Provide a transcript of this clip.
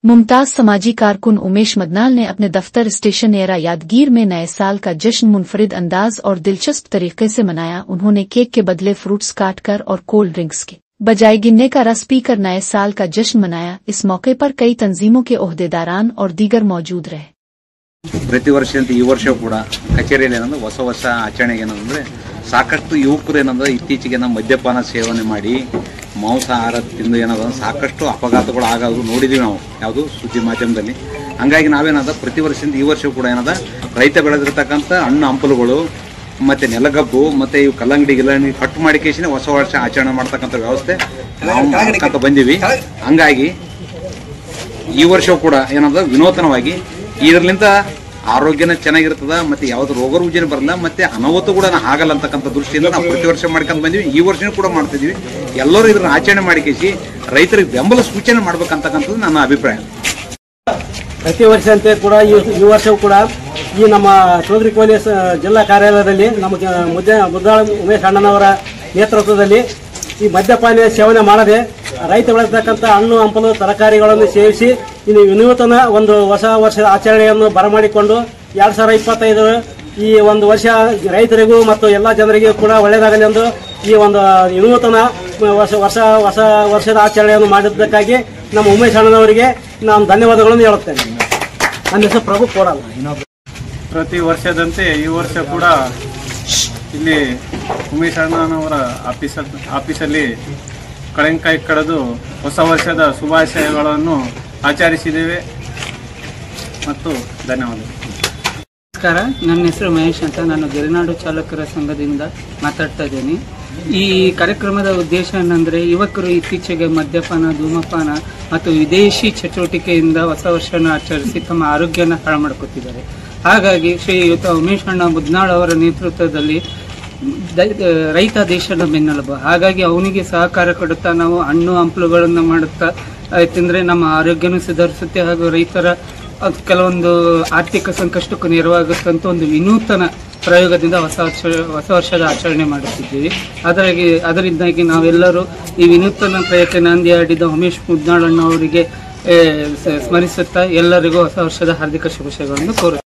मुमताज समाजी कारकुन उमेश मदनाल ने अपने दफ्तर स्टेशन एरा यादगीर में नए साल का जश्न मुनफरिद अंदाज और दिलचस्प तरीके से मनाया। उन्होंने केक के बदले फ्रूट्स काटकर और कोल्ड ड्रिंक्स के बजाय गिन्ने का रस पीकर नए साल का जश्न मनाया। इस मौके पर कई तंजीमों के ओहदेदारान और दीगर मौजूद रहे। ಪ್ರತಿ ವರ್ಷದಂತೆ ಈ ವರ್ಷ ಕೂಡ ಕಚೇರಿಯಲ್ಲಿ ಏನಂದ್ರೆ ಹೊಸ ಆಚರಣೆಗೆ ಏನಂದ್ರೆ ಸಾಕಷ್ಟು ಯುವಕರು ಏನಂದ್ರೆ ಇತ್ತೀಚೆಗೆ ನಮ್ಮ ಮದ್ಯಪಾನ ಸೇವನೆ ಮಾಡಿ ಮಾಂಸಾಹಾರ ತಿಂದು ಏನಾದ್ರು ಸಾಕಷ್ಟು ಅಪಘಾತಗಳು ಆಗೋದು ನೋಡಿದೀವಿ ನಾವು ಯಾವುದು ಸುದ್ದಿ ಮಾಧ್ಯಮದಲ್ಲಿ। ಹಂಗಾಗಿ ನಾವೇನಾದ ಪ್ರತಿ ವರ್ಷದಿಂದ ಈ ವರ್ಷ ಕೂಡ ಏನದ ರೈತ ಬೆಳೆದಿರತಕ್ಕಂಥ ಹಣ್ಣು ಹಂಪಲುಗಳು ಮತ್ತೆ ನೆಲಗಬ್ಬು ಮತ್ತೆ ಇವು ಕಲ್ಲಂಗಡಿ ಗಿಲ್ಲಂಗಡಿ ಕಟ್ ಮಾಡಿ ಕೇಸಿನ ಹೊಸ ವರ್ಷ ಆಚರಣೆ ಮಾಡ್ತಕ್ಕಂಥ ವ್ಯವಸ್ಥೆ ನಾವು ಮಾಡ್ಕೊಂತ ಬಂದೀವಿ। ಹಂಗಾಗಿ ಈ ವರ್ಷ ಕೂಡ ಏನದ ವಿನೂತನವಾಗಿ ಇದರಿಂದ ಆರೋಗ್ಯನ ಚೆನ್ನಾಗಿರ್ತದ ಮತ್ತೆ ಯಾವ್ದು ರೋಗ ರುಜಿನ ಬರಲ್ಲ ಮತ್ತೆ ಅನಾಹುತ ಕೂಡ ಆಗಲ್ಲ ಅಂತಕ್ಕಂಥ ದೃಷ್ಟಿಯಿಂದ ನಾವು ಪ್ರತಿ ವರ್ಷ ಮಾಡ್ಕೊಂಡು ಬಂದಿವಿ। ಈ ವರ್ಷನೂ ಕೂಡ ಮಾಡ್ತಿದೀವಿ। ಎಲ್ಲರೂ ಇದನ್ನ ಆಚರಣೆ ಮಾಡಿಕೇಸಿ ರೈತರಿಗೆ ಬೆಂಬಲ ಸೂಚನೆ ಮಾಡ್ಬೇಕಂತಕ್ಕಂಥದ್ದು ನನ್ನ ಅಭಿಪ್ರಾಯ। ಪ್ರತಿ ವರ್ಷದಂತೆ ಕೂಡ ಈ ವರ್ಷವೂ ಕೂಡ ಈ ನಮ್ಮ ಚೌಧರಿ ಕೋಲಿ ಜಿಲ್ಲಾ ಕಾರ್ಯಾಲಯದಲ್ಲಿ ನಮ್ಮ ಮುದ್ದಾಳ ಉಮೇಶ್ ಅಣ್ಣನವರ ನೇತೃತ್ವದಲ್ಲಿ ಈ ಮದ್ಯಪಾನ ಸೇವನೆ ಮಾಡದೆ ರೈತ ಬೆಳೆದತಕ್ಕಂಥ ಹಣ್ಣು ಹಂಪಲು ತರಕಾರಿಗಳನ್ನು ಸೇವಿಸಿ ಇನ್ನು ವಿನೂತನ ಒಂದು ಹೊಸ ವರ್ಷದ ಆಚರಣೆಯನ್ನು ಬರಮಾಡಿಕೊಂಡು 2025 ಈ ಒಂದು ವರ್ಷ ರೈತರಿಗೂ ಮತ್ತು ಎಲ್ಲ ಜನರಿಗೂ ಕೂಡ ಒಳ್ಳೆಯದಾಗಲಿ ಎಂದು ಈ ಒಂದು ವಿನೂತನ ವರ್ಷದ ಆಚರಣೆಯನ್ನು ಮಾಡಿದ್ದಕ್ಕಾಗಿ ನಮ್ಮ ಉಮೇಶ್ ಅಣ್ಣನವರಿಗೆ ನಾನು ಧನ್ಯವಾದಗಳನ್ನು ಹೇಳುತ್ತೇನೆ। ನನ್ನ ಹೆಸರು ಪ್ರಭು ಕೋಡಾಲ್। ಪ್ರತಿ ವರ್ಷದಂತೆ ಈ ವರ್ಷ ಕೂಡ ಇಲ್ಲಿ ಉಮೇಶ್ ಅಣ್ಣನವರ ಆಫೀಸಲ್ಲಿ ಕಳೆಂಕಾಯಿ ಕಳೆದು ಹೊಸ ವರ್ಷದ ಶುಭಾಶಯಗಳನ್ನು ಆಚರಿಸಿದ್ದೇವೆ ಮತ್ತು ಧನ್ಯವಾದಗಳು। ನಮಸ್ಕಾರ, ನನ್ನ ಹೆಸರು ಮಹೇಶ್ ಅಂತ, ನಾನು ಗೆರೆನಾಡು ಚಾಲಕರ ಸಂಘದಿಂದ ಮಾತಾಡ್ತಾ ಇದ್ದೀನಿ। ಈ ಕಾರ್ಯಕ್ರಮದ ಉದ್ದೇಶ ಏನಂದರೆ ಯುವಕರು ಇತ್ತೀಚೆಗೆ ಮದ್ಯಪಾನ, ಧೂಮಪಾನ ಮತ್ತು ವಿದೇಶಿ ಚಟುವಟಿಕೆಯಿಂದ ಹೊಸ ವರ್ಷವನ್ನು ಆಚರಿಸಿ ತಮ್ಮ ಆರೋಗ್ಯನ ಹಾಳು ಮಾಡ್ಕೊತಿದ್ದಾರೆ। ಹಾಗಾಗಿ ಶ್ರೀಯುತ ಉಮೇಶ್ ಅಣ್ಣ ಮುದ್ನಾಳ್ ಅವರ ನೇತೃತ್ವದಲ್ಲಿ ರೈತ ದೇಶದ ಬೆನ್ನೆಲುಬು, ಹಾಗಾಗಿ ಅವನಿಗೆ ಸಹಕಾರ ಕೊಡುತ್ತಾ ನಾವು ಹಣ್ಣು ಹಂಪಲುಗಳನ್ನು ಮಾಡುತ್ತಾ ತಿಂದರೆ ನಮ್ಮ ಆರೋಗ್ಯನೂ ಸುಧಾರಿಸುತ್ತೆ ಹಾಗೂ ರೈತರ ಕೆಲವೊಂದು ಆರ್ಥಿಕ ಸಂಕಷ್ಟಕ್ಕೂ ನೆರವಾಗುತ್ತಂತ ಒಂದು ವಿನೂತನ ಪ್ರಯೋಗದಿಂದ ಹೊಸ ವರ್ಷದ ಆಚರಣೆ ಮಾಡುತ್ತಿದ್ದೀವಿ। ಅದರಿಂದಾಗಿ ನಾವೆಲ್ಲರೂ ಈ ವಿನೂತನ ಪ್ರಯತ್ನ ನಾಂದಿಯಾಡಿದ ಉಮೇಶ್ ಮುದ್ನಾಳ್ ಅಣ್ಣ ಅವರಿಗೆ ಸ್ಮರಿಸುತ್ತಾ ಎಲ್ಲರಿಗೂ ಹೊಸ ವರ್ಷದ ಹಾರ್ದಿಕ ಶುಭಾಶಯಗಳನ್ನು ಕೋರುತ್ತೇವೆ।